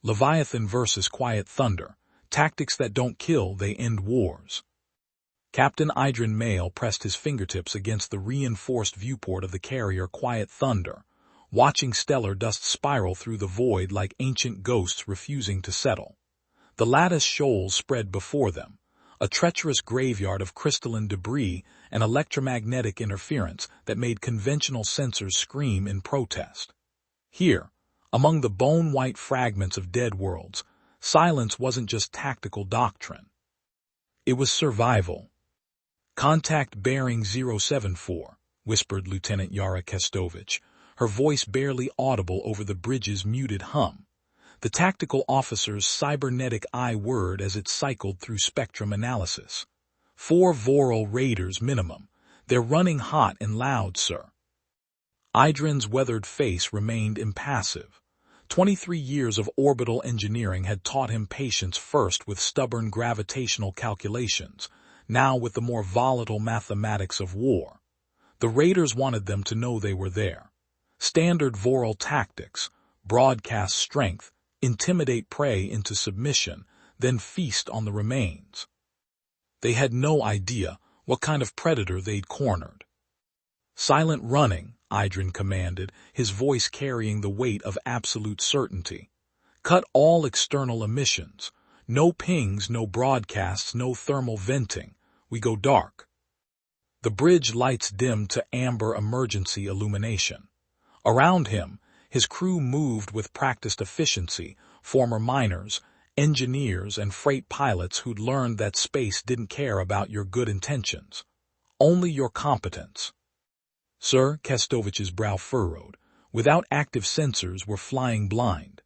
Leviathan versus Quiet Thunder. Tactics that don't kill, they end wars. Captain Idrin Mael pressed his fingertips against the reinforced viewport of the carrier Quiet Thunder, watching stellar dust spiral through the void like ancient ghosts refusing to settle. The Lattice Shoals spread before them, a treacherous graveyard of crystalline debris and electromagnetic interference that made conventional sensors scream in protest. Here, among the bone-white fragments of dead worlds, silence wasn't just tactical doctrine. It was survival. "Contact bearing 074, whispered Lieutenant Yara Kestovich, her voice barely audible over the bridge's muted hum. The tactical officer's cybernetic eye whirred as it cycled through spectrum analysis. 4 Vorul raiders minimum. They're running hot and loud, sir. Idrin's weathered face remained impassive. 23 years of orbital engineering had taught him patience, first with stubborn gravitational calculations, now with the more volatile mathematics of war. The raiders wanted them to know they were there. Standard Vorul tactics: broadcast strength, intimidate prey into submission, then feast on the remains. They had no idea what kind of predator they'd cornered. "Silent running," Idrin commanded, his voice carrying the weight of absolute certainty. "Cut all external emissions. No pings, no broadcasts, no thermal venting. We go dark." The bridge lights dimmed to amber emergency illumination. Around him, his crew moved with practiced efficiency, former miners, engineers, and freight pilots who'd learned that space didn't care about your good intentions, only your competence. "Sir," Kestovich's brow furrowed, "without active sensors, we're flying blind."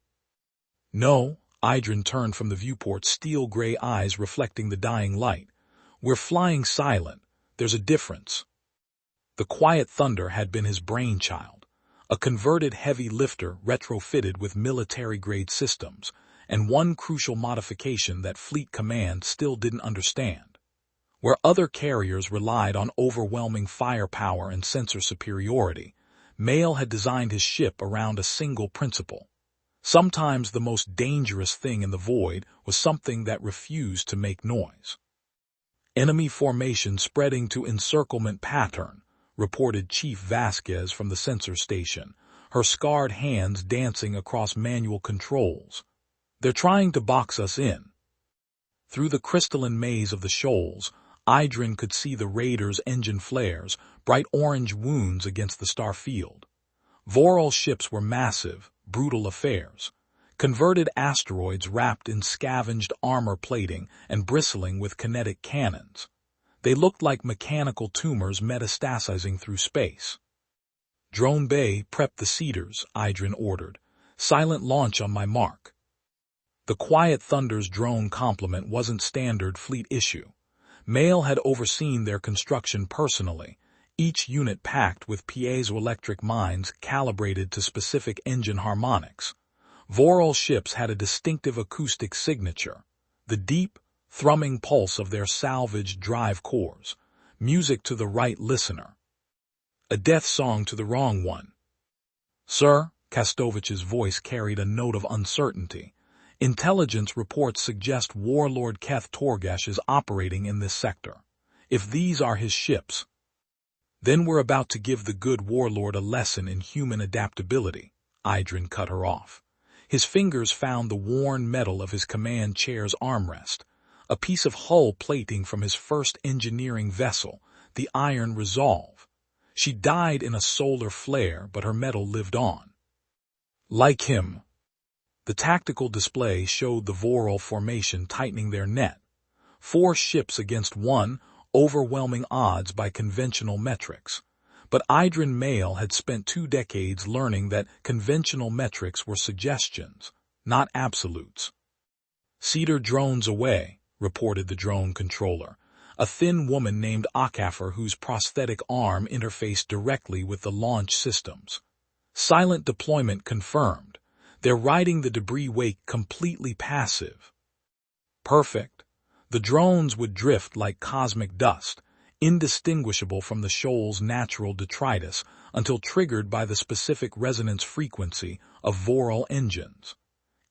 "No," Idrin turned from the viewport, steel-gray eyes reflecting the dying light. "We're flying silent. There's a difference." The Quiet Thunder had been his brainchild, a converted heavy lifter retrofitted with military-grade systems, and one crucial modification that Fleet Command still didn't understand. Where other carriers relied on overwhelming firepower and sensor superiority, Mael had designed his ship around a single principle. Sometimes the most dangerous thing in the void was something that refused to make noise. "Enemy formation spreading to encirclement pattern," reported Chief Vasquez from the sensor station, her scarred hands dancing across manual controls. "They're trying to box us in." Through the crystalline maze of the shoals, Idrin could see the raiders' engine flares, bright orange wounds against the star field. Vorul ships were massive, brutal affairs, converted asteroids wrapped in scavenged armor plating and bristling with kinetic cannons. They looked like mechanical tumors metastasizing through space. "Drone Bay, prep the Cedars," Idrin ordered. "Silent launch on my mark." The Quiet Thunder's drone complement wasn't standard fleet issue. Mael had overseen their construction personally, each unit packed with piezoelectric minds calibrated to specific engine harmonics. Vorul ships had a distinctive acoustic signature: the deep, thrumming pulse of their salvaged drive cores, music to the right listener. A death song to the wrong one. "Sir," Kestovich's voice carried a note of uncertainty, "intelligence reports suggest Warlord Keth Torgash is operating in this sector. If these are his ships, then we're about to give the good Warlord a lesson in human adaptability." Idrin cut her off. His fingers found the worn metal of his command chair's armrest, a piece of hull plating from his first engineering vessel, the Iron Resolve. She died in a solar flare, but her metal lived on. Like him. The tactical display showed the Vorul formation tightening their net. 4 ships against 1, overwhelming odds by conventional metrics. But Idrin Mael had spent 2 decades learning that conventional metrics were suggestions, not absolutes. "Cedar drones away," reported the drone controller, a thin woman named Akafar whose prosthetic arm interfaced directly with the launch systems. "Silent deployment confirmed. They're riding the debris wake completely passive." Perfect. The drones would drift like cosmic dust, indistinguishable from the shoal's natural detritus until triggered by the specific resonance frequency of Vorul engines.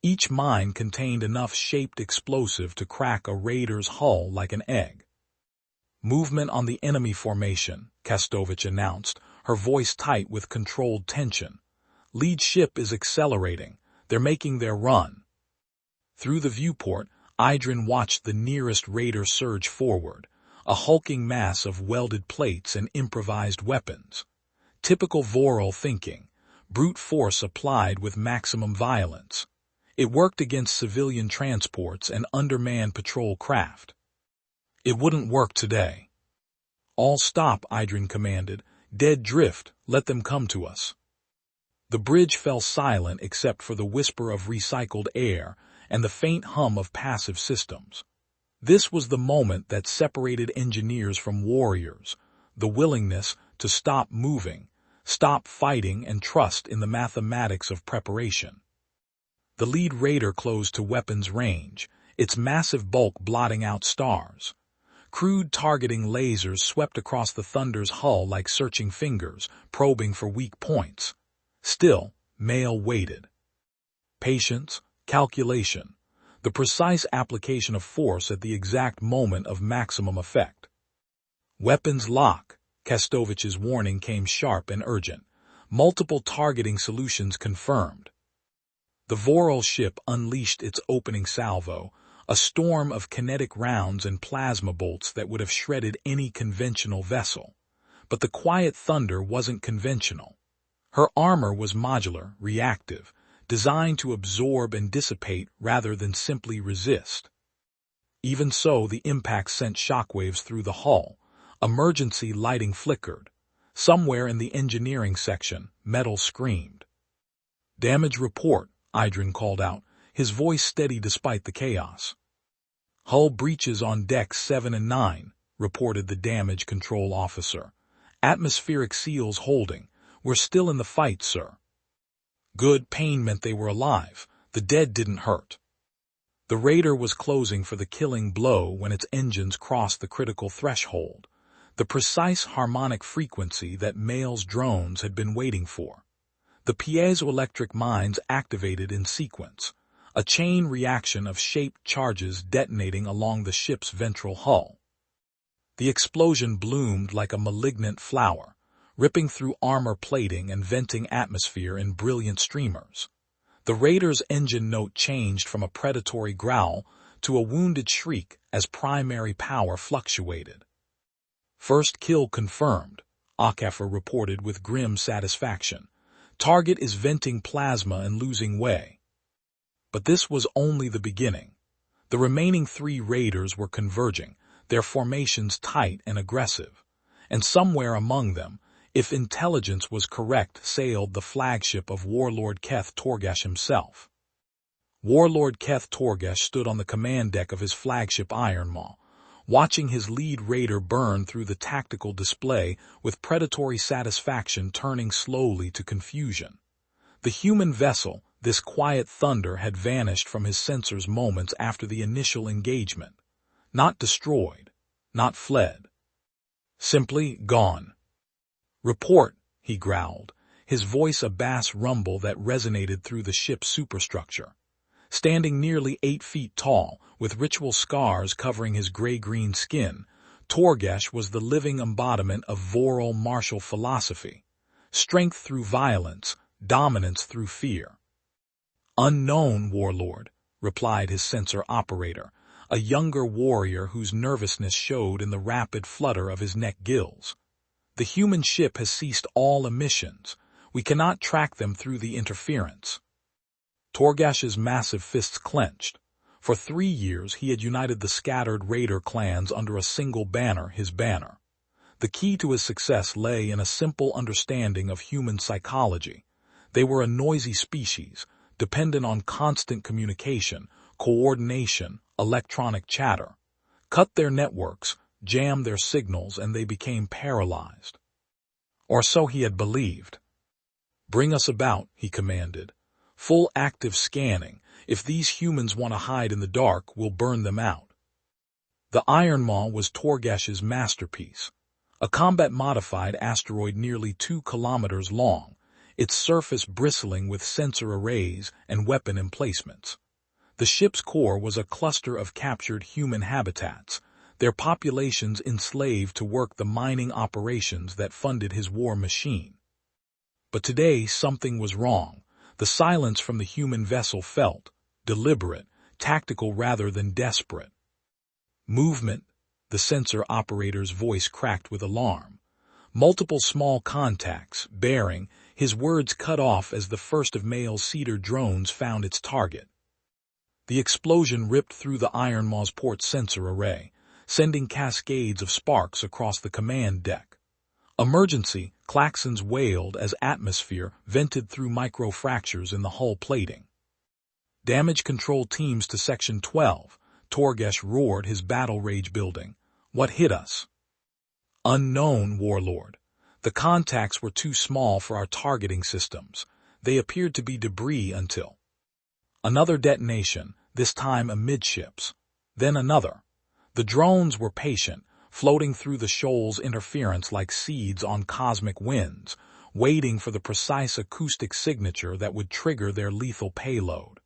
Each mine contained enough shaped explosive to crack a raider's hull like an egg. "Movement on the enemy formation," Kastovich announced, her voice tight with controlled tension. "Lead ship is accelerating. They're making their run." Through the viewport, Idrin watched the nearest raider surge forward, a hulking mass of welded plates and improvised weapons. Typical Vorul thinking, brute force applied with maximum violence. It worked against civilian transports and undermanned patrol craft. It wouldn't work today. "All stop," Idrin commanded. "Dead drift, let them come to us." The bridge fell silent except for the whisper of recycled air and the faint hum of passive systems. This was the moment that separated engineers from warriors, the willingness to stop moving, stop fighting, and trust in the mathematics of preparation. The lead raider closed to weapons range, its massive bulk blotting out stars. Crude targeting lasers swept across the Thunder's hull like searching fingers, probing for weak points. Still, Mael waited. Patience, calculation, the precise application of force at the exact moment of maximum effect. "Weapons lock," Kastovich's warning came sharp and urgent. "Multiple targeting solutions confirmed." The Vorul ship unleashed its opening salvo, a storm of kinetic rounds and plasma bolts that would have shredded any conventional vessel. But the Quiet Thunder wasn't conventional. Her armor was modular, reactive, designed to absorb and dissipate rather than simply resist. Even so, the impact sent shockwaves through the hull. Emergency lighting flickered. Somewhere in the engineering section, metal screamed. "Damage report," Idrin called out, his voice steady despite the chaos. "Hull breaches on decks 7 and 9, reported the damage control officer. "Atmospheric seals holding. We're still in the fight, sir." Good. Pain meant they were alive. The dead didn't hurt. The raider was closing for the killing blow when its engines crossed the critical threshold, the precise harmonic frequency that Mael's drones had been waiting for. The piezoelectric mines activated in sequence, a chain reaction of shaped charges detonating along the ship's ventral hull. The explosion bloomed like a malignant flower, ripping through armor plating and venting atmosphere in brilliant streamers. The raider's engine note changed from a predatory growl to a wounded shriek as primary power fluctuated. "First kill confirmed," Akafer reported with grim satisfaction. "Target is venting plasma and losing way." But this was only the beginning. The remaining 3 raiders were converging, their formations tight and aggressive. And somewhere among them, if intelligence was correct, sailed the flagship of Warlord Keth Torgash himself. Warlord Keth Torgash stood on the command deck of his flagship Idrin Mael, watching his lead raider burn through the tactical display with predatory satisfaction turning slowly to confusion. The human vessel, this Quiet Thunder, had vanished from his sensors moments after the initial engagement. Not destroyed, not fled. Simply gone. "Report," he growled, his voice a bass rumble that resonated through the ship's superstructure. Standing nearly 8 feet tall, with ritual scars covering his gray-green skin, Torgash was the living embodiment of Vorul martial philosophy. Strength through violence, dominance through fear. "Unknown, Warlord," replied his sensor operator, a younger warrior whose nervousness showed in the rapid flutter of his neck gills. "The human ship has ceased all emissions. We cannot track them through the interference." Torgash's massive fists clenched. For 3 years he had united the scattered raider clans under a single banner, his banner. The key to his success lay in a simple understanding of human psychology. They were a noisy species, dependent on constant communication, coordination, electronic chatter. Cut their networks, jam their signals, and they became paralyzed. Or so he had believed. "Bring us about," he commanded. "Full active scanning. If these humans want to hide in the dark, we'll burn them out." The Idrin Mael was Torgash's masterpiece. A combat-modified asteroid nearly 2 kilometers long, its surface bristling with sensor arrays and weapon emplacements. The ship's core was a cluster of captured human habitats, their populations enslaved to work the mining operations that funded his war machine. But today something was wrong. The silence from the human vessel felt deliberate, tactical rather than desperate. Movement, the sensor operator's voice cracked with alarm. Multiple small contacts, bearing, his words cut off as the first of Mael's cedar drones found its target. The explosion ripped through the Iron Maw's port sensor array, sending cascades of sparks across the command deck. Emergency, klaxons wailed as atmosphere vented through microfractures in the hull plating. Damage control teams to Section 12, Torgash roared, his battle rage building. What hit us? Unknown, Warlord. The contacts were too small for our targeting systems. They appeared to be debris until another detonation, this time amidships. Then another. The drones were patient, floating through the shoals' interference like seeds on cosmic winds, waiting for the precise acoustic signature that would trigger their lethal payload.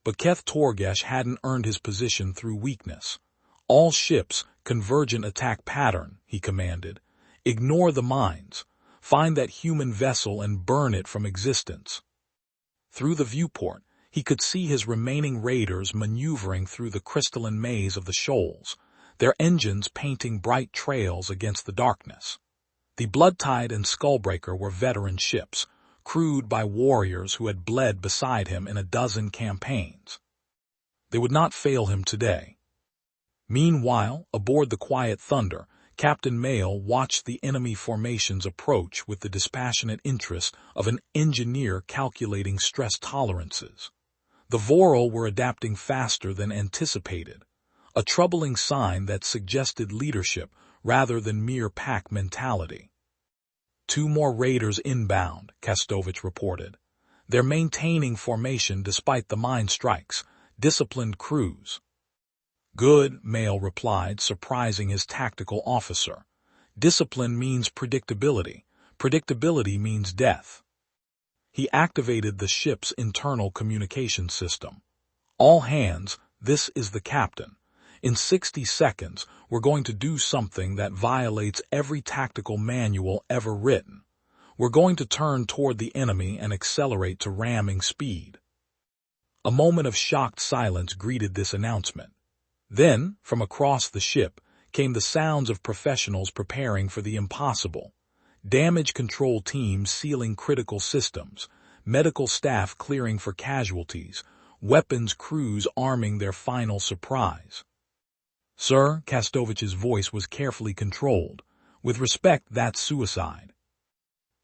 But Keth Torgash hadn't earned his position through weakness. All ships, convergent attack pattern, he commanded. Ignore the mines. Find that human vessel and burn it from existence. Through the viewport, he could see his remaining raiders maneuvering through the crystalline maze of the shoals, their engines painting bright trails against the darkness. The Bloodtide and Skullbreaker were veteran ships, crewed by warriors who had bled beside him in a dozen campaigns. They would not fail him today. Meanwhile, aboard the Quiet Thunder, Captain Mael watched the enemy formations approach with the dispassionate interest of an engineer calculating stress tolerances. The Vorul were adapting faster than anticipated, a troubling sign that suggested leadership rather than mere pack mentality. 2 more raiders inbound, Kastovich reported. They're maintaining formation despite the mine strikes, disciplined crews. Good, Mael replied, surprising his tactical officer. Discipline means predictability. Predictability means death. He activated the ship's internal communication system. All hands, this is the captain. In 60 seconds, we're going to do something that violates every tactical manual ever written. We're going to turn toward the enemy and accelerate to ramming speed. A moment of shocked silence greeted this announcement. Then, from across the ship, came the sounds of professionals preparing for the impossible. Damage control teams sealing critical systems, medical staff clearing for casualties, weapons crews arming their final surprise. Sir, Kastovich's voice was carefully controlled. With respect, that's suicide.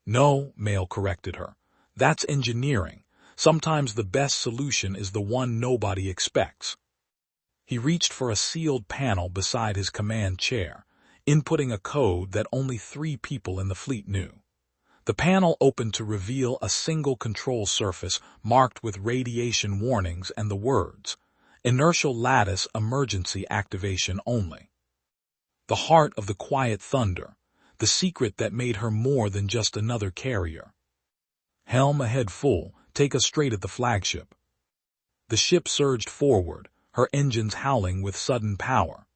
No, Mael corrected her. That's engineering. Sometimes the best solution is the one nobody expects. He reached for a sealed panel beside his command chair, inputting a code that only 3 people in the fleet knew. The panel opened to reveal a single control surface marked with radiation warnings and the words, Inertial Lattice Emergency Activation Only. The heart of the Quiet Thunder, the secret that made her more than just another carrier. Helm ahead full, take us straight at the flagship. The ship surged forward, her engines howling with sudden power.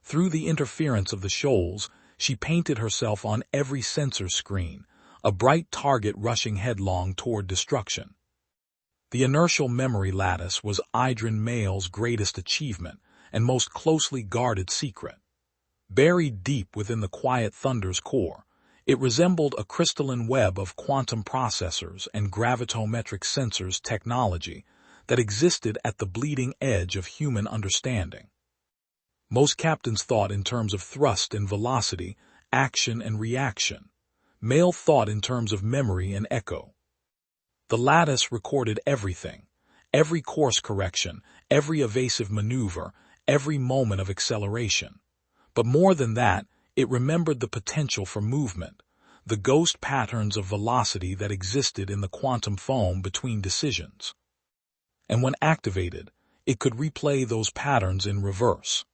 Through the interference of the shoals, she painted herself on every sensor screen, a bright target rushing headlong toward destruction. The inertial memory lattice was Idrin Mael's greatest achievement and most closely guarded secret. Buried deep within the Quiet Thunder's core, it resembled a crystalline web of quantum processors and gravitometric sensors technology that existed at the bleeding edge of human understanding. Most captains thought in terms of thrust and velocity, action and reaction. Mael thought in terms of memory and echo. The lattice recorded everything, every course correction, every evasive maneuver, every moment of acceleration. But more than that, it remembered the potential for movement, the ghost patterns of velocity that existed in the quantum foam between decisions. And when activated, it could replay those patterns in reverse.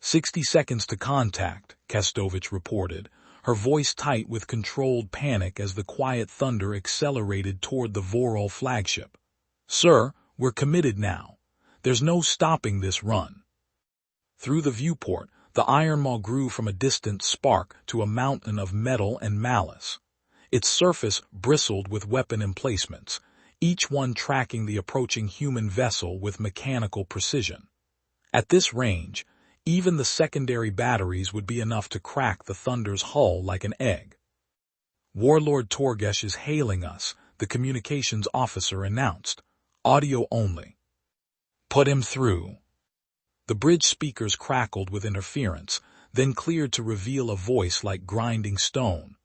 60 seconds to contact, Kastovich reported, her voice tight with controlled panic as the quiet thunder accelerated toward the Vorul flagship. "Sir, we're committed now. There's no stopping this run." Through the viewport, the Iron Maw grew from a distant spark to a mountain of metal and malice. Its surface bristled with weapon emplacements, each one tracking the approaching human vessel with mechanical precision. At this range, even the secondary batteries would be enough to crack the Thunder's hull like an egg. "Warlord Torgash is hailing us," the communications officer announced. "Audio only." "Put him through." The bridge speakers crackled with interference, then cleared to reveal a voice like grinding stone.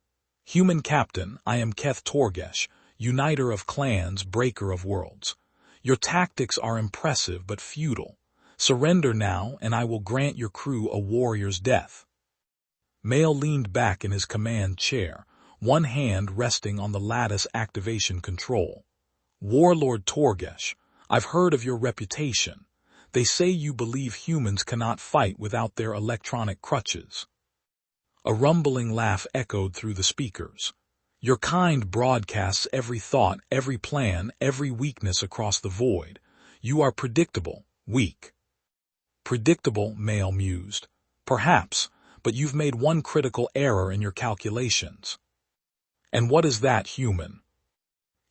"Human Captain, I am Keth Torgash, uniter of clans, breaker of worlds. Your tactics are impressive but futile. Surrender now, and I will grant your crew a warrior's death." Mael leaned back in his command chair, one hand resting on the lattice activation control. "Warlord Torgash, I've heard of your reputation. They say you believe humans cannot fight without their electronic crutches." A rumbling laugh echoed through the speakers. "Your kind broadcasts every thought, every plan, every weakness across the void. You are predictable, weak." "Predictable," Mael mused. "Perhaps, but you've made one critical error in your calculations." "And what is that, human?"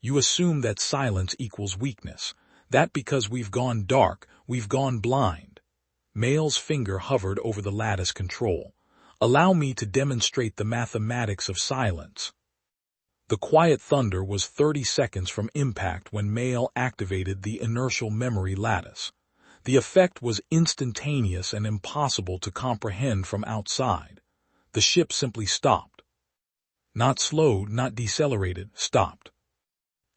"You assume that silence equals weakness. That because we've gone dark, we've gone blind." Mael's finger hovered over the lattice control. "Allow me to demonstrate the mathematics of silence." The quiet thunder was 30 seconds from impact when Mael activated the inertial memory lattice. The effect was instantaneous and impossible to comprehend from outside. The ship simply stopped. Not slowed, not decelerated, stopped.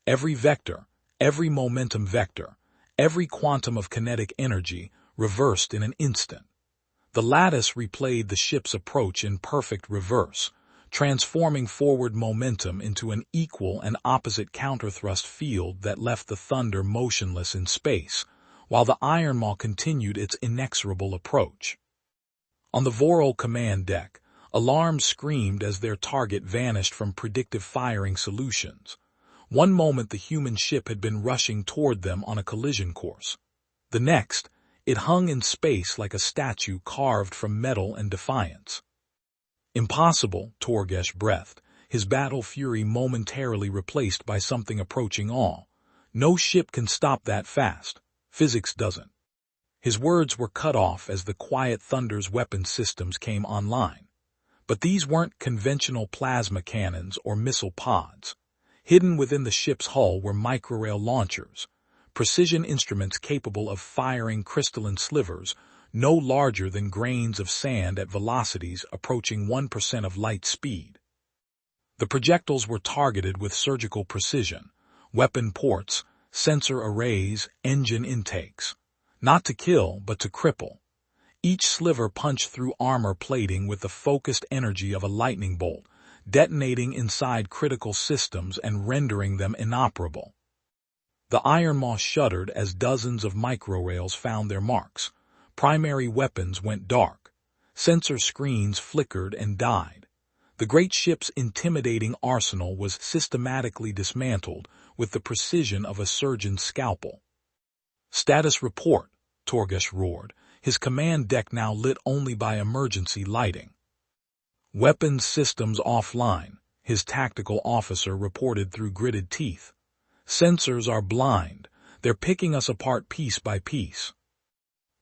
Every vector, every momentum vector, every quantum of kinetic energy reversed in an instant. The lattice replayed the ship's approach in perfect reverse, transforming forward momentum into an equal and opposite counterthrust field that left the Thunder motionless in space, while the Iron Maw continued its inexorable approach. On the Vorul command deck, alarms screamed as their target vanished from predictive firing solutions. One moment the human ship had been rushing toward them on a collision course. The next, it hung in space like a statue carved from metal and defiance. "Impossible," Torgash breathed, his battle fury momentarily replaced by something approaching awe. "No ship can stop that fast. Physics doesn't." His words were cut off as the quiet Thunder's weapon systems came online. But these weren't conventional plasma cannons or missile pods. Hidden within the ship's hull were microrail launchers, precision instruments capable of firing crystalline slivers no larger than grains of sand at velocities approaching 1% of light speed. The projectiles were targeted with surgical precision, weapon ports, sensor arrays, engine intakes. Not to kill, but to cripple. Each sliver punched through armor plating with the focused energy of a lightning bolt, detonating inside critical systems and rendering them inoperable. The Iron Maw shuddered as dozens of microrails found their marks. Primary weapons went dark. Sensor screens flickered and died. The great ship's intimidating arsenal was systematically dismantled with the precision of a surgeon's scalpel. "Status report," Torgash roared, his command deck now lit only by emergency lighting. "Weapons systems offline," his tactical officer reported through gritted teeth. "Sensors are blind. They're picking us apart piece by piece."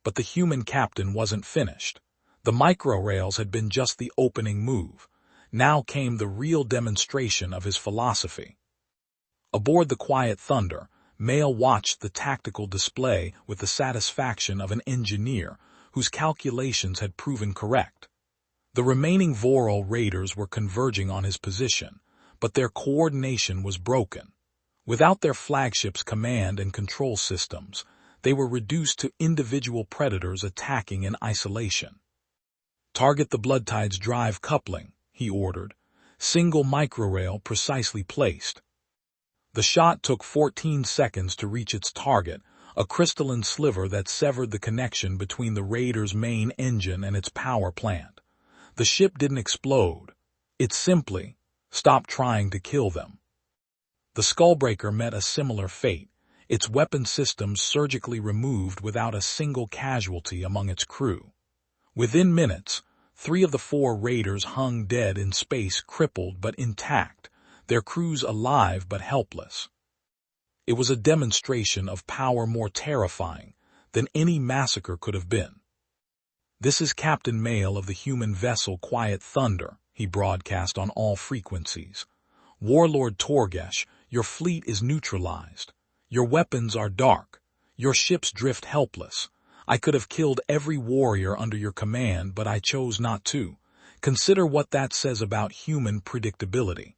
But the human captain wasn't finished. The microrails had been just the opening move. Now came the real demonstration of his philosophy. Aboard the Quiet Thunder, Mael watched the tactical display with the satisfaction of an engineer whose calculations had proven correct. The remaining Vorul raiders were converging on his position, but their coordination was broken. Without their flagship's command and control systems, they were reduced to individual predators attacking in isolation. "Target the Bloodtide's drive coupling," he ordered. "Single microrail precisely placed." The shot took 14 seconds to reach its target, a crystalline sliver that severed the connection between the Raider's main engine and its power plant. The ship didn't explode. It's simply, stop trying to kill them. The Skullbreaker met a similar fate, its weapon systems surgically removed without a single casualty among its crew. Within minutes, 3 of the 4 raiders hung dead in space, crippled but intact, their crews alive but helpless. It was a demonstration of power more terrifying than any massacre could have been. "This is Captain Mael of the human vessel Quiet Thunder," he broadcast on all frequencies. "Warlord Torgash, your fleet is neutralized. Your weapons are dark. Your ships drift helpless. I could have killed every warrior under your command, but I chose not to. Consider what that says about human predictability."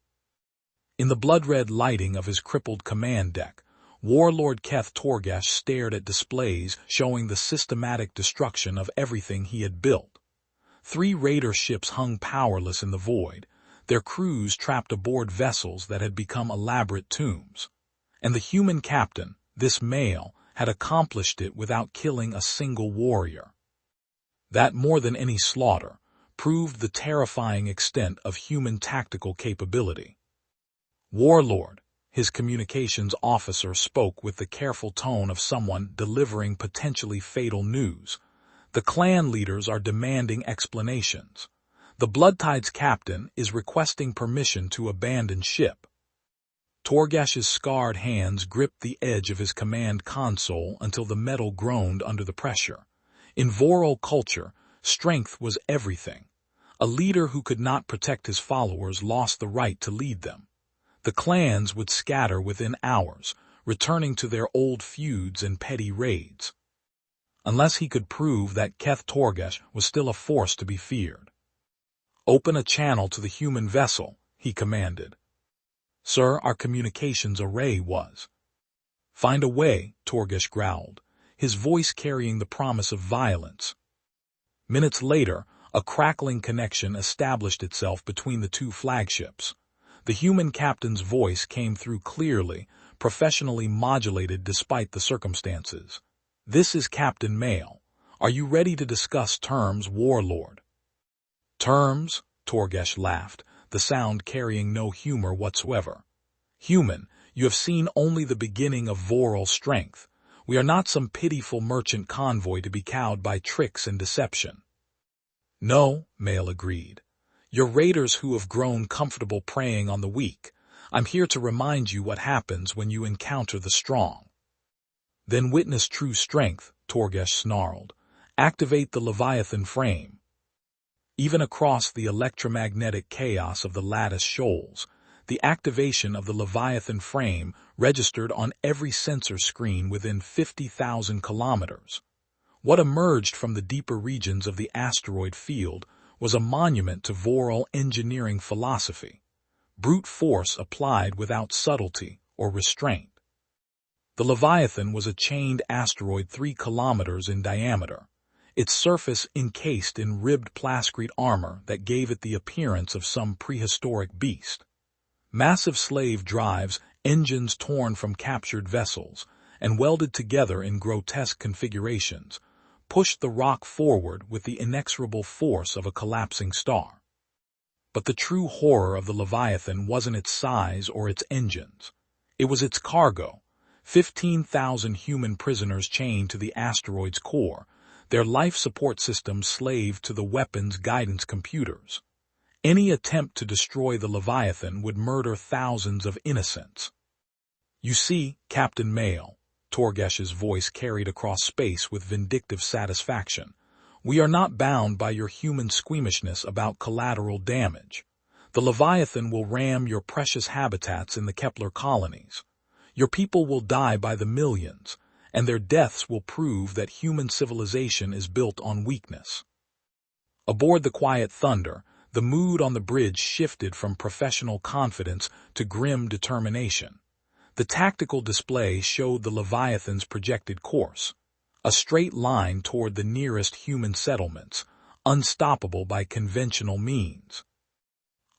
In the blood-red lighting of his crippled command deck, Warlord Keth Torgash stared at displays showing the systematic destruction of everything he had built. 3 raider ships hung powerless in the void, their crews trapped aboard vessels that had become elaborate tombs. And the human captain, this Mael, had accomplished it without killing a single warrior. That, more than any slaughter, proved the terrifying extent of human tactical capability. "Warlord," his communications officer spoke with the careful tone of someone delivering potentially fatal news. "The clan leaders are demanding explanations. The Bloodtide's captain is requesting permission to abandon ship." Torgash's scarred hands gripped the edge of his command console until the metal groaned under the pressure. In Vorul culture, strength was everything. A leader who could not protect his followers lost the right to lead them. The clans would scatter within hours, returning to their old feuds and petty raids. Unless he could prove that Keth Torgash was still a force to be feared. "Open a channel to the human vessel," he commanded. "Sir, our communications array was." "Find a way," Torgash growled, his voice carrying the promise of violence. Minutes later, a crackling connection established itself between the 2 flagships. The human captain's voice came through clearly, professionally modulated despite the circumstances. "This is Captain Mael. Are you ready to discuss terms, Warlord?" "Terms?" Torgash laughed, the sound carrying no humor whatsoever. "Human, you have seen only the beginning of Vorul strength. We are not some pitiful merchant convoy to be cowed by tricks and deception." "No," Mael agreed. "You're raiders who have grown comfortable preying on the weak. I'm here to remind you what happens when you encounter the strong." "Then witness true strength," Torgash snarled. "Activate the Leviathan Frame." Even across the electromagnetic chaos of the Lattice Shoals, the activation of the Leviathan Frame registered on every sensor screen within 50,000 kilometers. What emerged from the deeper regions of the asteroid field was a monument to Vorul engineering philosophy, brute force applied without subtlety or restraint. The Leviathan was a chained asteroid 3 kilometers in diameter, its surface encased in ribbed plascrete armor that gave it the appearance of some prehistoric beast. Massive slave drives, engines torn from captured vessels, and welded together in grotesque configurations, pushed the rock forward with the inexorable force of a collapsing star. But the true horror of the Leviathan wasn't its size or its engines. It was its cargo, 15,000 human prisoners chained to the asteroid's core, their life support systems slaved to the weapon's guidance computers. Any attempt to destroy the Leviathan would murder thousands of innocents. "You see, Captain Mael," Torgash's voice carried across space with vindictive satisfaction, "we are not bound by your human squeamishness about collateral damage. The Leviathan will ram your precious habitats in the Kepler colonies. Your people will die by the millions, and their deaths will prove that human civilization is built on weakness." Aboard the Quiet Thunder, the mood on the bridge shifted from professional confidence to grim determination. The tactical display showed the Leviathan's projected course, a straight line toward the nearest human settlements, unstoppable by conventional means.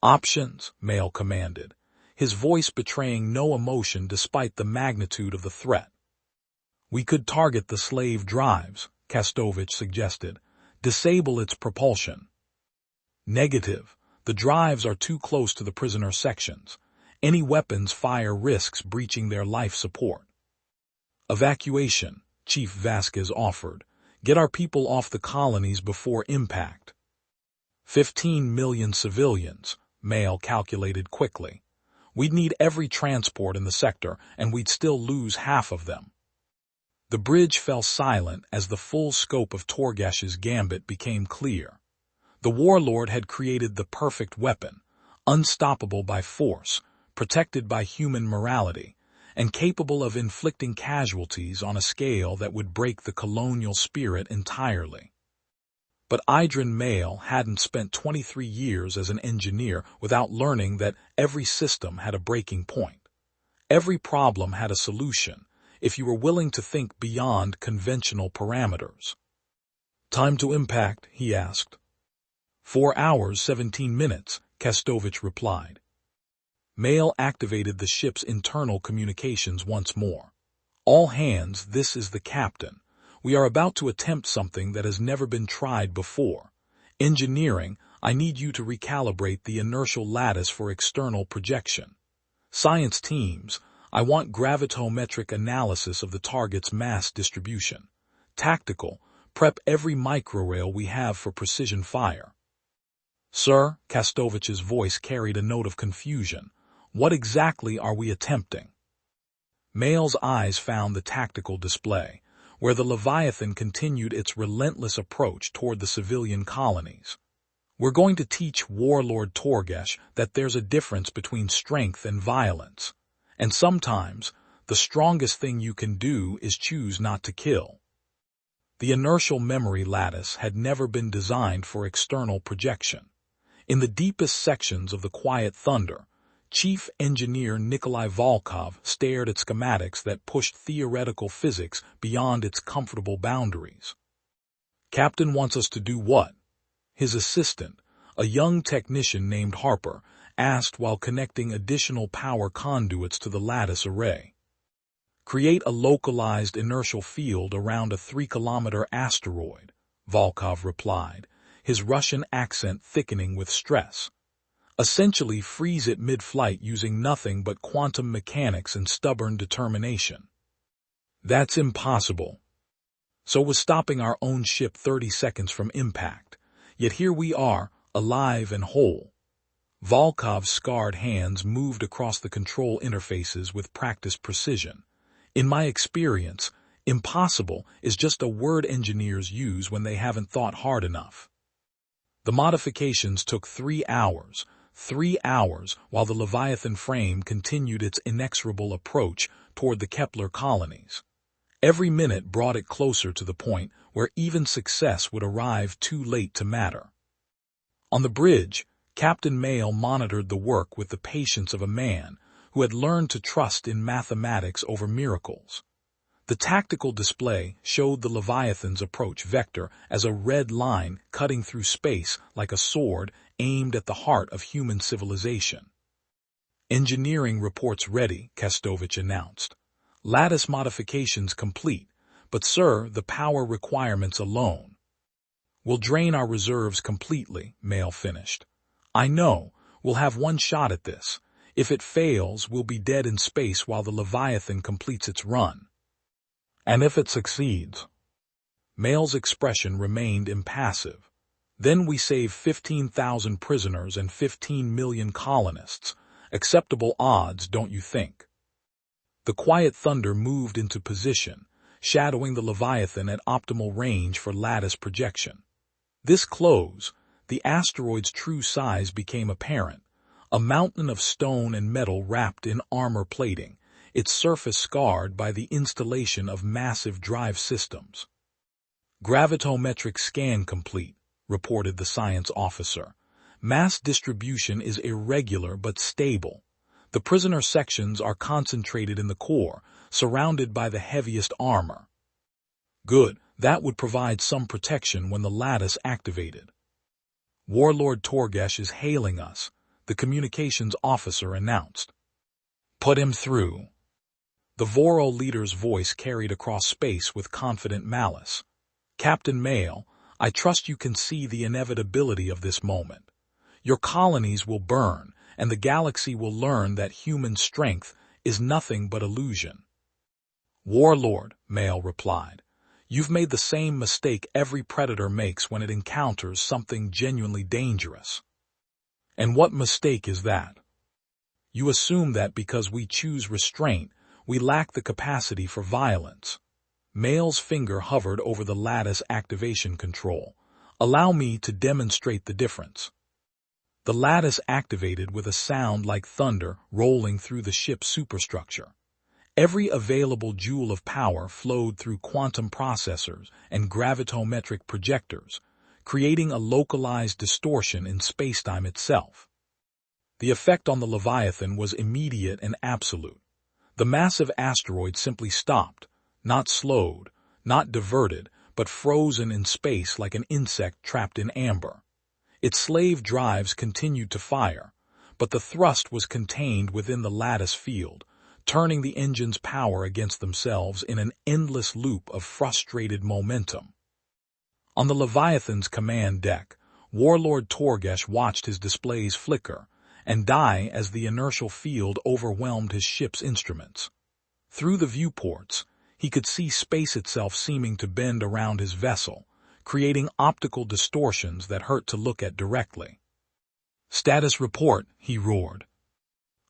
"Options," Mael commanded, his voice betraying no emotion despite the magnitude of the threat. "We could target the slave drives," Kastovich suggested, "disable its propulsion." "Negative. The drives are too close to the prisoner sections. Any weapons fire risks breaching their life support. Evacuation, Chief Vasquez offered. Get our people off the colonies before impact. 15 million civilians, Mael calculated quickly. We'd need every transport in the sector, and we'd still lose half of them. The bridge fell silent as the full scope of Torgash's gambit became clear. The Warlord had created the perfect weapon, unstoppable by force, protected by human morality, and capable of inflicting casualties on a scale that would break the colonial spirit entirely. But Idrin Mael hadn't spent 23 years as an engineer without learning that every system had a breaking point. Every problem had a solution, if you were willing to think beyond conventional parameters. Time to impact, he asked. 4 hours, 17 minutes, Kestovich replied. Mael activated the ship's internal communications once more. All hands, this is the captain. We are about to attempt something that has never been tried before. Engineering, I need you to recalibrate the inertial lattice for external projection. Science teams, I want gravitometric analysis of the target's mass distribution. Tactical, prep every microrail we have for precision fire. Sir, Kestovich's voice carried a note of confusion. What exactly are we attempting? Mael's eyes found the tactical display, where the Leviathan continued its relentless approach toward the civilian colonies. We're going to teach Warlord Torgash that there's a difference between strength and violence, and sometimes the strongest thing you can do is choose not to kill. The inertial memory lattice had never been designed for external projection. In the deepest sections of the Quiet Thunder, Chief Engineer Nikolai Volkov stared at schematics that pushed theoretical physics beyond its comfortable boundaries. Captain wants us to do what? His assistant, a young technician named Harper, asked while connecting additional power conduits to the lattice array. Create a localized inertial field around a 3-kilometer asteroid, Volkov replied, his Russian accent thickening with stress. Essentially freeze it mid-flight using nothing but quantum mechanics and stubborn determination. That's impossible. So was stopping our own ship 30 seconds from impact. Yet here we are, alive and whole. Volkov's scarred hands moved across the control interfaces with practiced precision. In my experience, impossible is just a word engineers use when they haven't thought hard enough. The modifications took 3 hours. 3 hours while the Leviathan Frame continued its inexorable approach toward the Kepler colonies. Every minute brought it closer to the point where even success would arrive too late to matter. On the bridge, Captain Mael monitored the work with the patience of a man who had learned to trust in mathematics over miracles. The tactical display showed the Leviathan's approach vector as a red line cutting through space like a sword aimed at the heart of human civilization. Engineering reports ready, Kestovich announced. Lattice modifications complete, but sir, the power requirements alone will drain our reserves completely, Mael finished. I know, we'll have one shot at this. If it fails, we'll be dead in space while the Leviathan completes its run. And if it succeeds? Mael's expression remained impassive. Then we save 15,000 prisoners and 15 million colonists. Acceptable odds, don't you think? The Quiet Thunder moved into position, shadowing the Leviathan at optimal range for lattice projection. This close, the asteroid's true size became apparent, a mountain of stone and metal wrapped in armor plating, its surface scarred by the installation of massive drive systems. Gravitometric scan complete, reported the science officer. Mass distribution is irregular but stable. The prisoner sections are concentrated in the core, surrounded by the heaviest armor. Good, that would provide some protection when the lattice activated. Warlord Torgash is hailing us, the communications officer announced. Put him through. The Vorul leader's voice carried across space with confident malice. Captain Mael, I trust you can see the inevitability of this moment. Your colonies will burn, and the galaxy will learn that human strength is nothing but illusion. Warlord, Mael replied, you've made the same mistake every predator makes when it encounters something genuinely dangerous. And what mistake is that? You assume that because we choose restraint, we lack the capacity for violence. Mael's finger hovered over the lattice activation control. Allow me to demonstrate the difference. The lattice activated with a sound like thunder rolling through the ship's superstructure. Every available joule of power flowed through quantum processors and gravitometric projectors, creating a localized distortion in spacetime itself. The effect on the Leviathan was immediate and absolute. The massive asteroid simply stopped, not slowed, not diverted, but frozen in space like an insect trapped in amber. Its slave drives continued to fire, but the thrust was contained within the lattice field, turning the engine's power against themselves in an endless loop of frustrated momentum. On the Leviathan's command deck, Warlord Torgash watched his displays flicker and die as the inertial field overwhelmed his ship's instruments. Through the viewports, he could see space itself seeming to bend around his vessel, creating optical distortions that hurt to look at directly. "Status report," he roared.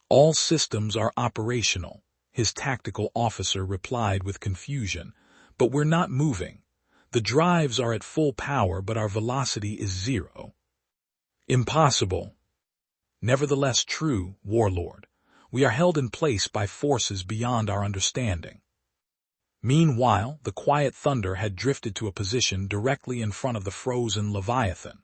"All systems are operational," his tactical officer replied with confusion, "but we're not moving. The drives are at full power, but our velocity is 0. "Impossible." "Nevertheless true, Warlord. We are held in place by forces beyond our understanding." Meanwhile, the quiet thunder had drifted to a position directly in front of the frozen Leviathan.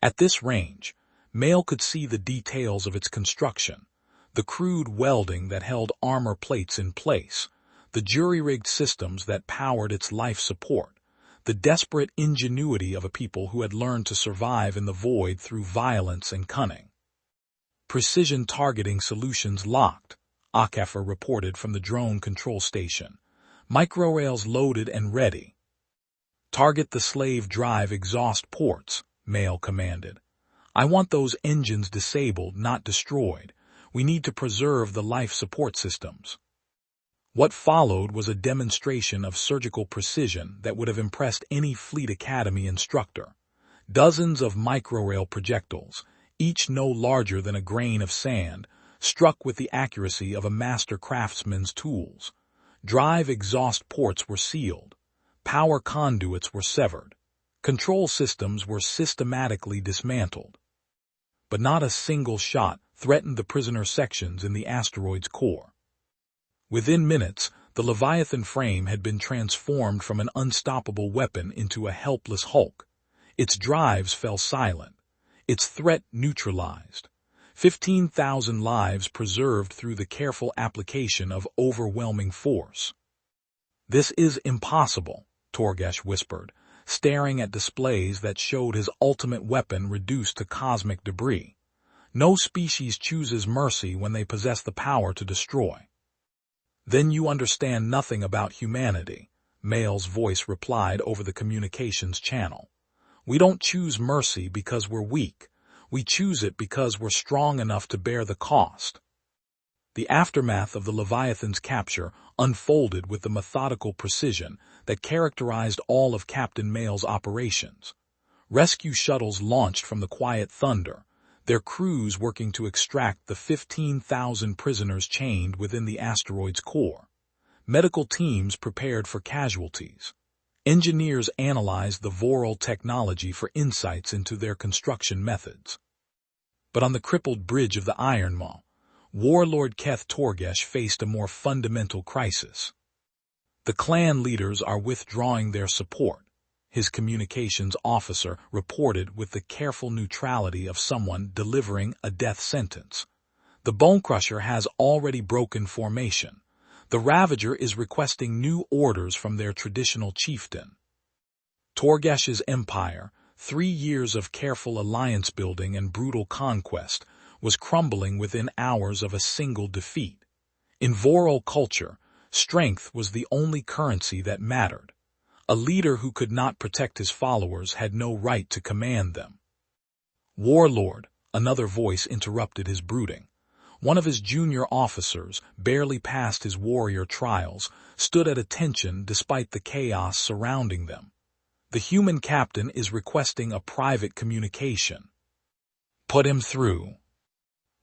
At this range, Mael could see the details of its construction, the crude welding that held armor plates in place, the jury-rigged systems that powered its life support, the desperate ingenuity of a people who had learned to survive in the void through violence and cunning. "Precision targeting solutions locked," HFY reported from the drone control station. "Microrails loaded and ready." "Target the slave drive exhaust ports," Mael commanded. "I want those engines disabled, not destroyed. We need to preserve the life support systems." What followed was a demonstration of surgical precision that would have impressed any Fleet Academy instructor. Dozens of microrail projectiles, each no larger than a grain of sand, struck with the accuracy of a master craftsman's tools. Drive exhaust ports were sealed. Power conduits were severed. Control systems were systematically dismantled. But not a single shot threatened the prisoner sections in the asteroid's core. Within minutes, the Leviathan Frame had been transformed from an unstoppable weapon into a helpless hulk. Its drives fell silent, its threat neutralized. 15,000 lives preserved through the careful application of overwhelming force. "This is impossible," Torgash whispered, staring at displays that showed his ultimate weapon reduced to cosmic debris. "No species chooses mercy when they possess the power to destroy." "Then you understand nothing about humanity," Mael's voice replied over the communications channel. "We don't choose mercy because we're weak. We choose it because we're strong enough to bear the cost." The aftermath of the Leviathan's capture unfolded with the methodical precision that characterized all of Captain Mael's operations. Rescue shuttles launched from the quiet thunder, their crews working to extract the 15,000 prisoners chained within the asteroid's core. Medical teams prepared for casualties. Engineers analyzed the Vorul technology for insights into their construction methods. But on the crippled bridge of the Idrin Mael, Warlord Keth Torgash faced a more fundamental crisis. "The clan leaders are withdrawing their support," his communications officer reported with the careful neutrality of someone delivering a death sentence. "The Bonecrusher has already broken formation. The Ravager is requesting new orders from their traditional chieftain." Torgash's empire, 3 years of careful alliance building and brutal conquest, was crumbling within hours of a single defeat. In Vorul culture, strength was the only currency that mattered. A leader who could not protect his followers had no right to command them. "Warlord," Another voice interrupted his brooding. One of his junior officers, barely past his warrior trials, stood at attention despite the chaos surrounding them. The human captain is requesting a private communication. Put him through.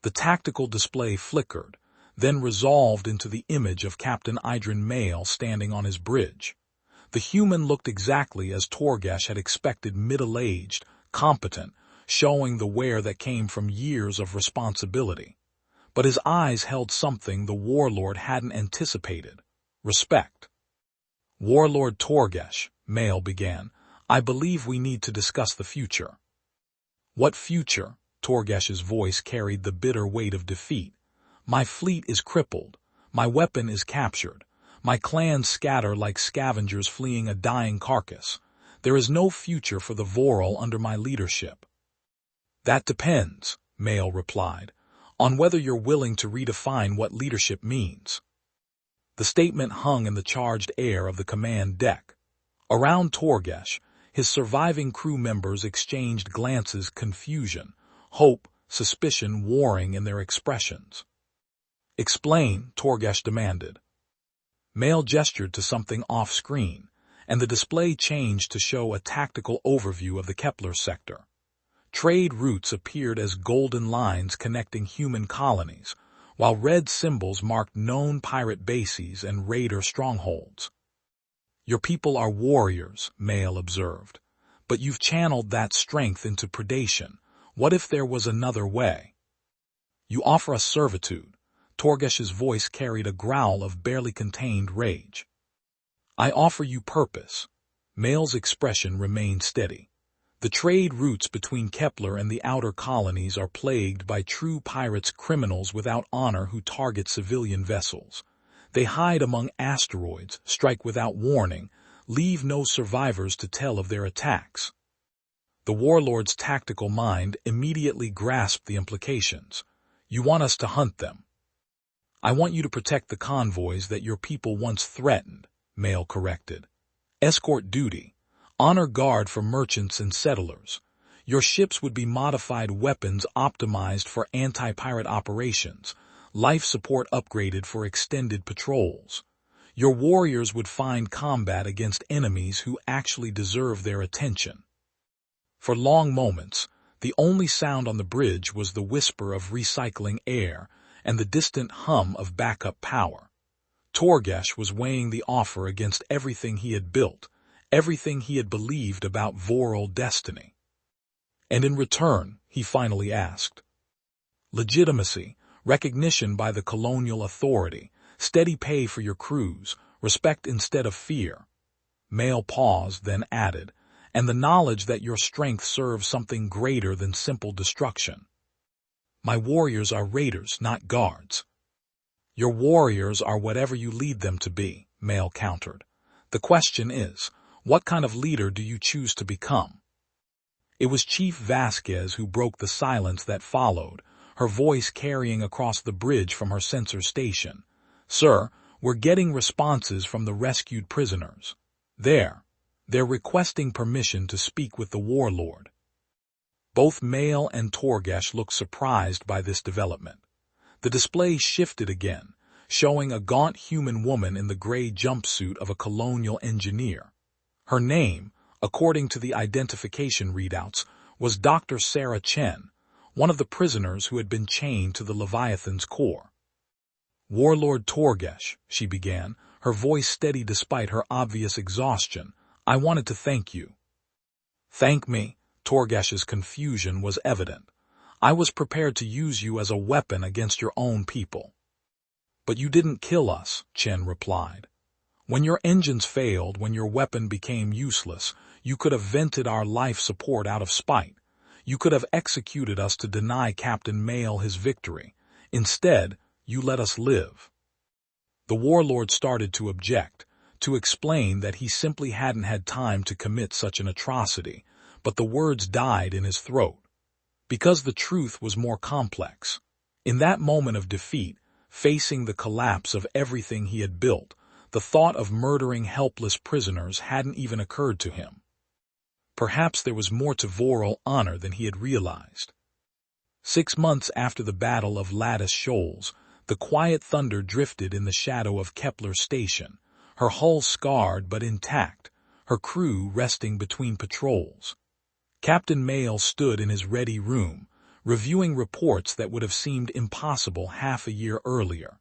The tactical display flickered, then resolved into the image of Captain Idrin Mael standing on his bridge. The human looked exactly as Torgash had expected, middle-aged, competent, showing the wear that came from years of responsibility. But his eyes held something the warlord hadn't anticipated: respect. "Warlord Torgash," Mael began, "I believe we need to discuss the future." "What future?" Torgash's voice carried the bitter weight of defeat. "My fleet is crippled. My weapon is captured. My clans scatter like scavengers fleeing a dying carcass. There is no future for the Vorul under my leadership." "That depends," Mael replied, "on whether you're willing to redefine what leadership means." The statement hung in the charged air of the command deck. Around Torgash, his surviving crew members exchanged glances, confusion, hope, suspicion warring in their expressions. "Explain," Torgash demanded. Mael gestured to something off-screen, and the display changed to show a tactical overview of the Kepler sector. Trade routes appeared as golden lines connecting human colonies, while red symbols marked known pirate bases and raider strongholds. "Your people are warriors," Mael observed, "but you've channeled that strength into predation. What if there was another way?" "You offer us servitude." Torgash's voice carried a growl of barely contained rage. "I offer you purpose." Mael's expression remained steady. "The trade routes between Kepler and the outer colonies are plagued by true pirates, criminals without honor who target civilian vessels. They hide among asteroids, strike without warning, leave no survivors to tell of their attacks." The warlord's tactical mind immediately grasped the implications. "You want us to hunt them." "I want you to protect the convoys that your people once threatened," Mael corrected. "Escort duty. Honor guard for merchants and settlers. Your ships would be modified weapons optimized for anti-pirate operations, life support upgraded for extended patrols. Your warriors would find combat against enemies who actually deserve their attention." For long moments, the only sound on the bridge was the whisper of recycling air and the distant hum of backup power. Torgash was weighing the offer against everything he had built, everything he had believed about Vorul destiny. "And in return," he finally asked. "Legitimacy, recognition by the colonial authority, steady pay for your crews, respect instead of fear." Mael paused, then added, "and the knowledge that your strength serves something greater than simple destruction." "My warriors are raiders, not guards." "Your warriors are whatever you lead them to be," Mael countered. "The question is, what kind of leader do you choose to become?" It was Chief Vasquez who broke the silence that followed, her voice carrying across the bridge from her sensor station. "Sir, we're getting responses from the rescued prisoners. They're requesting permission to speak with the warlord." Both Mael and Torgash looked surprised by this development. The display shifted again, showing a gaunt human woman in the gray jumpsuit of a colonial engineer. Her name, according to the identification readouts, was Dr. Sarah Chen, one of the prisoners who had been chained to the Leviathan's core. "Warlord Torgash," she began, her voice steady despite her obvious exhaustion, "I wanted to thank you." "Thank me?" Torgash's confusion was evident. "I was prepared to use you as a weapon against your own people." "But you didn't kill us," Chen replied. "When your engines failed, when your weapon became useless, you could have vented our life support out of spite. You could have executed us to deny Captain Mael his victory. Instead, you let us live." The warlord started to object, to explain that he simply hadn't had time to commit such an atrocity, but the words died in his throat. Because the truth was more complex. In that moment of defeat, facing the collapse of everything he had built, the thought of murdering helpless prisoners hadn't even occurred to him. Perhaps there was more to Vorul honor than he had realized. 6 months after the Battle of Lattice Shoals, the Quiet Thunder drifted in the shadow of Kepler Station, her hull scarred but intact, her crew resting between patrols. Captain Mael stood in his ready room, reviewing reports that would have seemed impossible half a year earlier.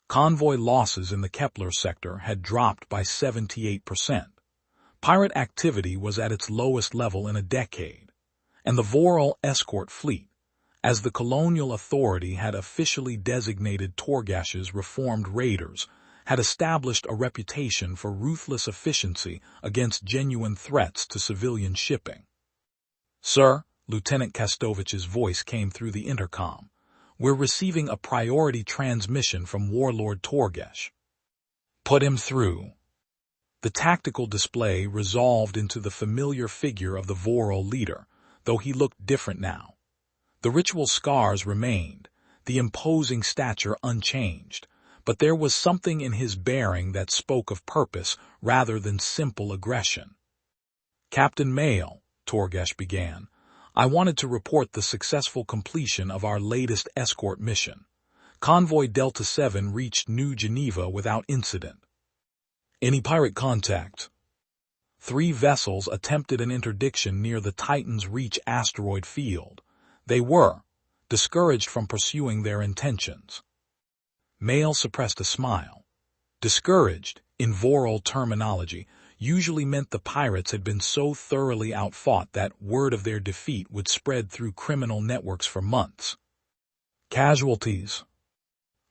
Convoy losses in the Kepler sector had dropped by 78%. Pirate activity was at its lowest level in a decade, and the Vorul escort fleet, as the colonial authority had officially designated Torgash's reformed raiders, had established a reputation for ruthless efficiency against genuine threats to civilian shipping. "Sir," Lieutenant Kastovich's voice came through the intercom, "we're receiving a priority transmission from Warlord Torgash." "Put him through." The tactical display resolved into the familiar figure of the Vorul leader, though he looked different now. The ritual scars remained, the imposing stature unchanged, but there was something in his bearing that spoke of purpose rather than simple aggression. "Captain Mael," Torgash began, "I wanted to report the successful completion of our latest escort mission. Convoy Delta 7 reached New Geneva without incident." "Any pirate contact?" 3 vessels attempted an interdiction near the Titan's Reach asteroid field. They were discouraged from pursuing their intentions. Mael suppressed a smile. Discouraged, in Vorul terminology, usually meant the pirates had been so thoroughly outfought that word of their defeat would spread through criminal networks for months. "Casualties?"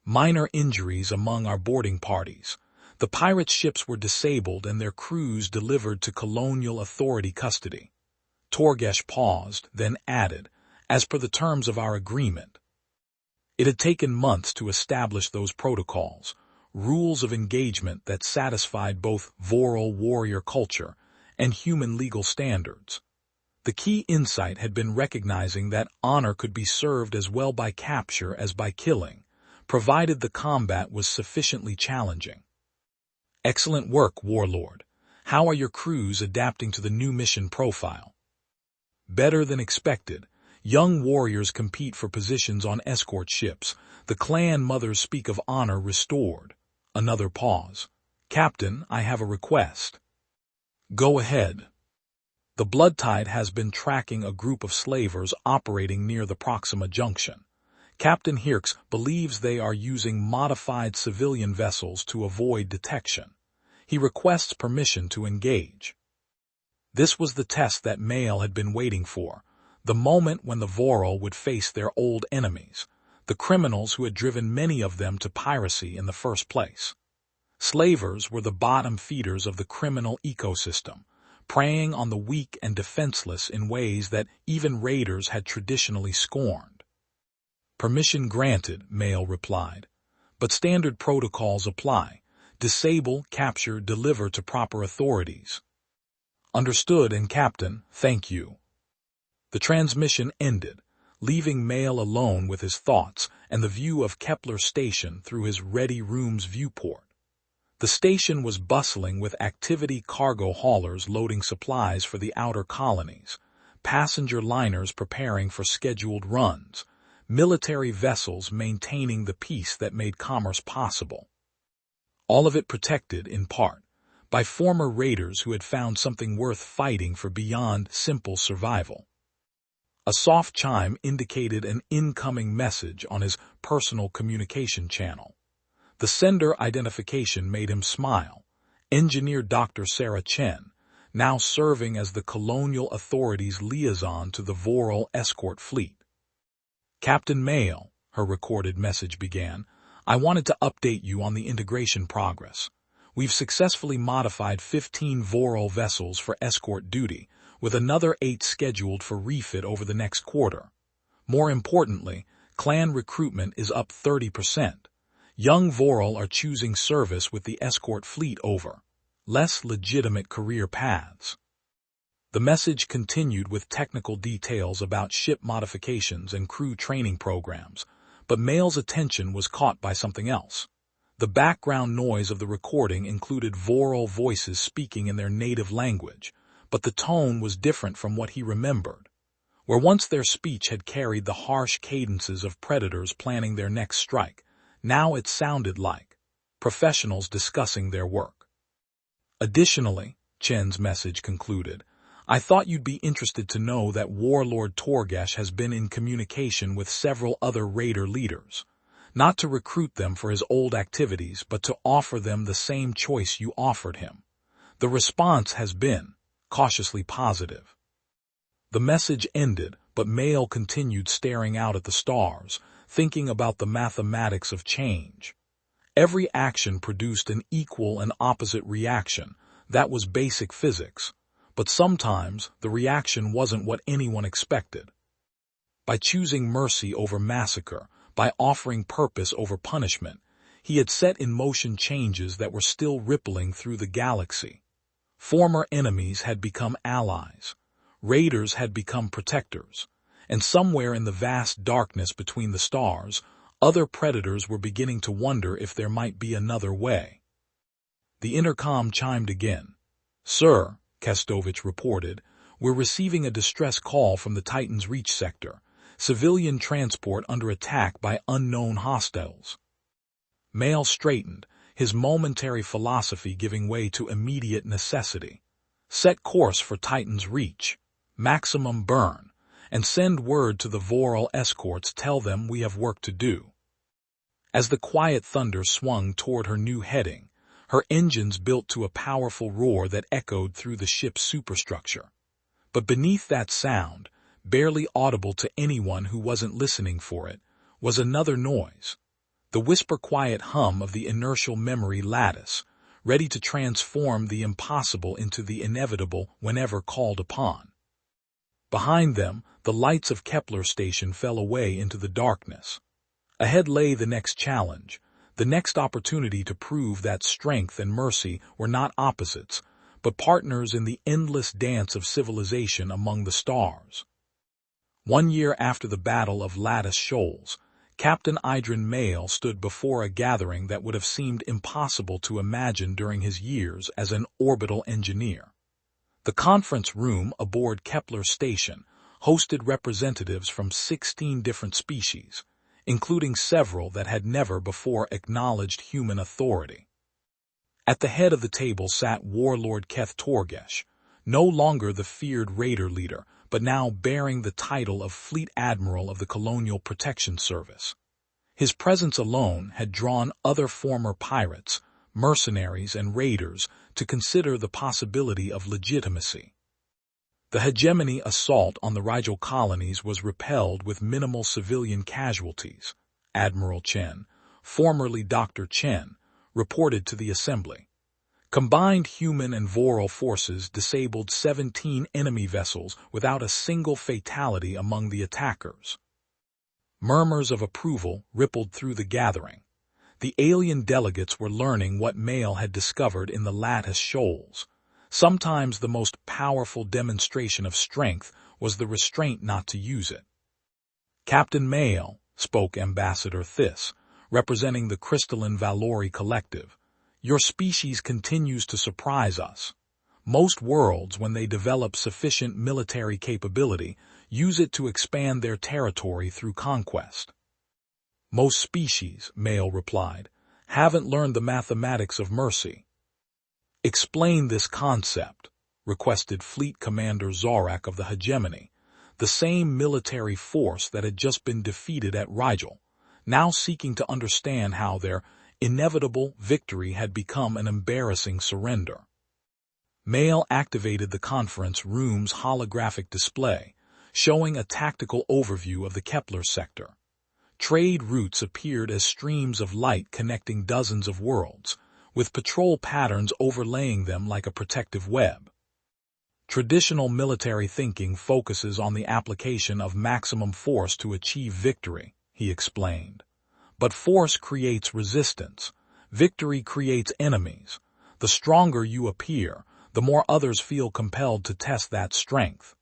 "Minor injuries among our boarding parties. The pirates' ships were disabled and their crews delivered to colonial authority custody." Torgash paused, then added, "As per the terms of our agreement." It had taken months to establish those protocols, rules of engagement that satisfied both Vorul warrior culture and human legal standards. The key insight had been recognizing that honor could be served as well by capture as by killing, provided the combat was sufficiently challenging. "Excellent work, Warlord. How are your crews adapting to the new mission profile?" "Better than expected. Young warriors compete for positions on escort ships. The clan mothers speak of honor restored." Another pause. "Captain, I have a request." "Go ahead." "The Blood Tide has been tracking a group of slavers operating near the Proxima Junction. Captain Hirks believes they are using modified civilian vessels to avoid detection. He requests permission to engage." This was the test that Mael had been waiting for, the moment when the Vorul would face their old enemies, the criminals who had driven many of them to piracy in the first place. Slavers were the bottom feeders of the criminal ecosystem, preying on the weak and defenseless in ways that even raiders had traditionally scorned. "Permission granted," Mael replied. "But standard protocols apply. Disable, capture, deliver to proper authorities." "Understood, and Captain, thank you." The transmission ended, leaving Mael alone with his thoughts and the view of Kepler Station through his ready room's viewport. The station was bustling with activity, cargo haulers loading supplies for the outer colonies, passenger liners preparing for scheduled runs, military vessels maintaining the peace that made commerce possible. All of it protected, in part, by former raiders who had found something worth fighting for beyond simple survival. A soft chime indicated an incoming message on his personal communication channel. The sender identification made him smile. Engineer Dr. Sarah Chen, now serving as the colonial authorities' liaison to the Vorul escort fleet. "Captain Mael," her recorded message began, "I wanted to update you on the integration progress. We've successfully modified 15 Vorul vessels for escort duty, with another 8 scheduled for refit over the next quarter. More importantly, clan recruitment is up 30%. Young Vorul are choosing service with the escort fleet over less legitimate career paths." The message continued with technical details about ship modifications and crew training programs, but Mael's attention was caught by something else. The background noise of the recording included Vorul voices speaking in their native language, but the tone was different from what he remembered. Where once their speech had carried the harsh cadences of predators planning their next strike, now it sounded like professionals discussing their work. Additionally, Chen's message concluded, I thought you'd be interested to know that Warlord Torgash has been in communication with several other raider leaders, not to recruit them for his old activities but to offer them the same choice you offered him. The response has been cautiously positive. The message ended, but Mael continued staring out at the stars, thinking about the mathematics of change. Every action produced an equal and opposite reaction. That was basic physics. But sometimes the reaction wasn't what anyone expected. By choosing mercy over massacre, by offering purpose over punishment, he had set in motion changes that were still rippling through the galaxy. Former enemies had become allies. Raiders had become protectors. And somewhere in the vast darkness between the stars, other predators were beginning to wonder if there might be another way. The intercom chimed again. Sir, Kestovich reported, we're receiving a distress call from the Titan's Reach sector. Civilian transport under attack by unknown hostiles. Mael straightened, his momentary philosophy giving way to immediate necessity. Set course for Titan's Reach. Maximum burn. And send word to the Vorul escorts, tell them we have work to do. As the quiet thunder swung toward her new heading, her engines built to a powerful roar that echoed through the ship's superstructure. But beneath that sound, barely audible to anyone who wasn't listening for it, was another noise. The whisper-quiet hum of the inertial memory lattice, ready to transform the impossible into the inevitable whenever called upon. Behind them, the lights of Kepler Station fell away into the darkness. Ahead lay the next challenge, the next opportunity to prove that strength and mercy were not opposites, but partners in the endless dance of civilization among the stars. 1 year after the Battle of Lattice Shoals, Captain Idrin Mael stood before a gathering that would have seemed impossible to imagine during his years as an orbital engineer. The conference room aboard Kepler Station hosted representatives from 16 different species, including several that had never before acknowledged human authority. At the head of the table sat Warlord Keth Torgash, no longer the feared raider leader, but now bearing the title of Fleet Admiral of the Colonial Protection Service. His presence alone had drawn other former pirates, mercenaries, and raiders to consider the possibility of legitimacy. The hegemony assault on the Rigel colonies was repelled with minimal civilian casualties, Admiral Chen, formerly Dr. Chen, reported to the Assembly. Combined human and Vorul forces disabled 17 enemy vessels without a single fatality among the attackers. Murmurs of approval rippled through the gathering. The alien delegates were learning what Mael had discovered in the Lattice Shoals. Sometimes the most powerful demonstration of strength was the restraint not to use it. Captain Mael, spoke Ambassador Thys, representing the Crystalline Valori Collective, your species continues to surprise us. Most worlds, when they develop sufficient military capability, use it to expand their territory through conquest. Most species, Mael replied, haven't learned the mathematics of mercy. Explain this concept, requested Fleet Commander Zorak of the Hegemony, the same military force that had just been defeated at Rigel, now seeking to understand how their inevitable victory had become an embarrassing surrender. Mael activated the conference room's holographic display, showing a tactical overview of the Kepler sector. Trade routes appeared as streams of light connecting dozens of worlds, with patrol patterns overlaying them like a protective web. Traditional military thinking focuses on the application of maximum force to achieve victory, he explained. But force creates resistance. Victory creates enemies. The stronger you appear, the more others feel compelled to test that strength.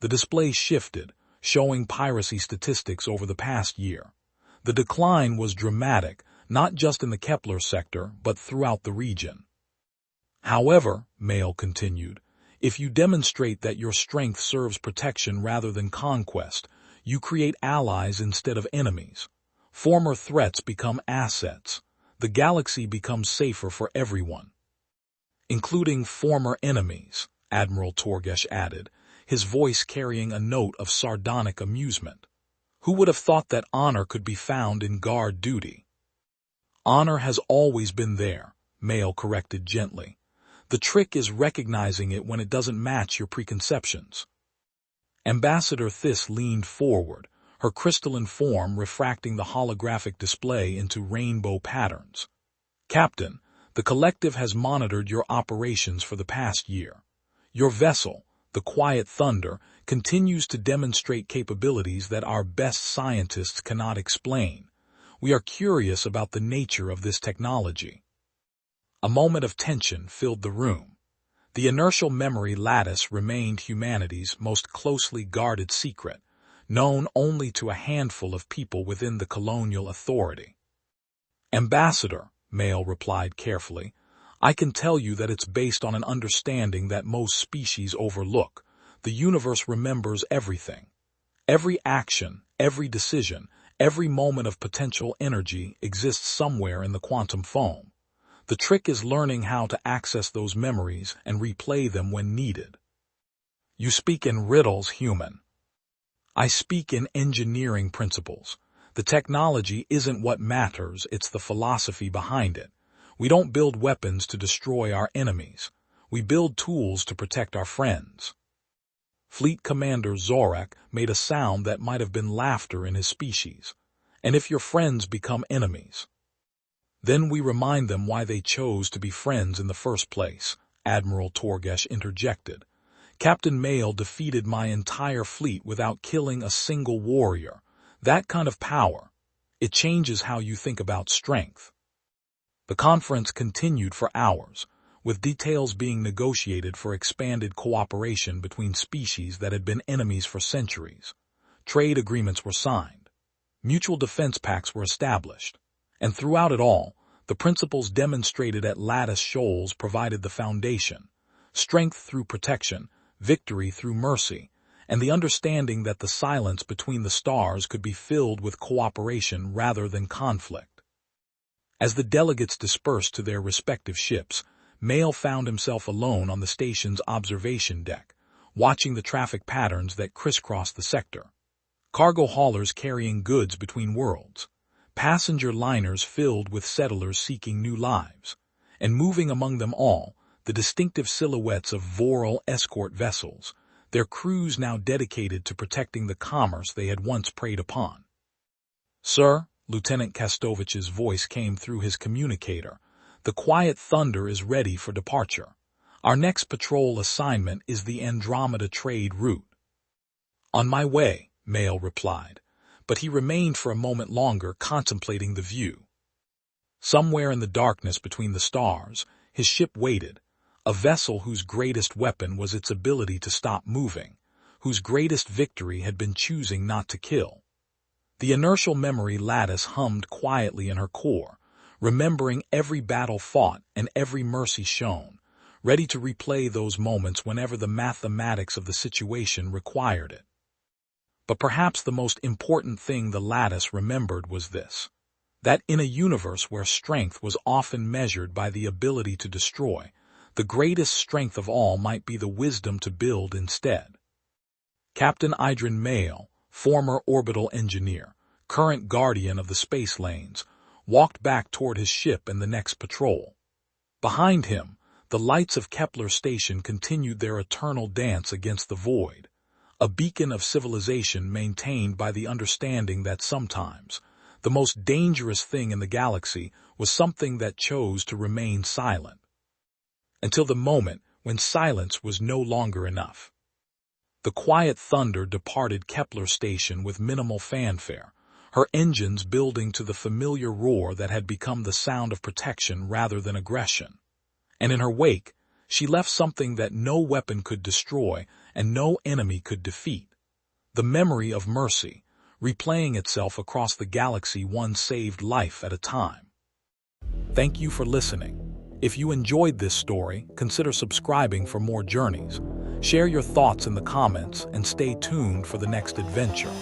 The display shifted, showing piracy statistics over the past year. The decline was dramatic, not just in the Kepler sector, but throughout the region. However, Mael continued, If you demonstrate that your strength serves protection rather than conquest, you create allies instead of enemies. Former threats become assets. The galaxy becomes safer for everyone. Including former enemies, Admiral Torgash added, his voice carrying a note of sardonic amusement. Who would have thought that honor could be found in guard duty? Honor has always been there, Mael corrected gently. The trick is recognizing it when it doesn't match your preconceptions. Ambassador Thys leaned forward, her crystalline form refracting the holographic display into rainbow patterns. Captain, the collective has monitored your operations for the past year. Your vessel, the Quiet Thunder, continues to demonstrate capabilities that our best scientists cannot explain. We are curious about the nature of this technology. A moment of tension filled the room. The inertial memory lattice remained humanity's most closely guarded secret, known only to a handful of people within the colonial authority. Ambassador, Mael replied carefully, I can tell you that it's based on an understanding that most species overlook. The universe remembers everything. Every action, every decision, every moment of potential energy exists somewhere in the quantum foam. The trick is learning how to access those memories and replay them when needed. You speak in riddles, human. I speak in engineering principles. The technology isn't what matters, it's the philosophy behind it. We don't build weapons to destroy our enemies. We build tools to protect our friends. Fleet Commander Zorak made a sound that might have been laughter in his species. And if your friends become enemies, then we remind them why they chose to be friends in the first place, Admiral Torgash interjected. Captain Mael defeated my entire fleet without killing a single warrior. That kind of power, it changes how you think about strength. The conference continued for hours, with details being negotiated for expanded cooperation between species that had been enemies for centuries. Trade agreements were signed. Mutual defense pacts were established. And throughout it all, the principles demonstrated at Lattice Shoals provided the foundation: strength through protection, victory through mercy, and the understanding that the silence between the stars could be filled with cooperation rather than conflict. As the delegates dispersed to their respective ships, Mael found himself alone on the station's observation deck, watching the traffic patterns that crisscrossed the sector. Cargo haulers carrying goods between worlds, passenger liners filled with settlers seeking new lives, and moving among them all, the distinctive silhouettes of Vorul escort vessels, their crews now dedicated to protecting the commerce they had once preyed upon. Sir, Lieutenant Kastovich's voice came through his communicator, the Quiet Thunder is ready for departure. Our next patrol assignment is the Andromeda trade route. On my way, Mael replied, but he remained for a moment longer contemplating the view. Somewhere in the darkness between the stars, his ship waited, a vessel whose greatest weapon was its ability to stop moving, whose greatest victory had been choosing not to kill. The inertial memory lattice hummed quietly in her core, remembering every battle fought and every mercy shown, ready to replay those moments whenever the mathematics of the situation required it. But perhaps the most important thing the lattice remembered was this: that in a universe where strength was often measured by the ability to destroy, the greatest strength of all might be the wisdom to build instead. Captain Idrin Mael, former orbital engineer, current guardian of the space lanes, walked back toward his ship and the next patrol. Behind him, the lights of Kepler Station continued their eternal dance against the void, a beacon of civilization maintained by the understanding that sometimes the most dangerous thing in the galaxy was something that chose to remain silent. Until the moment when silence was no longer enough. The Quiet Thunder departed Kepler Station with minimal fanfare, her engines building to the familiar roar that had become the sound of protection rather than aggression. And in her wake, she left something that no weapon could destroy and no enemy could defeat: the memory of mercy, replaying itself across the galaxy one saved life at a time. Thank you for listening. If you enjoyed this story, consider subscribing for more journeys. Share your thoughts in the comments and stay tuned for the next adventure.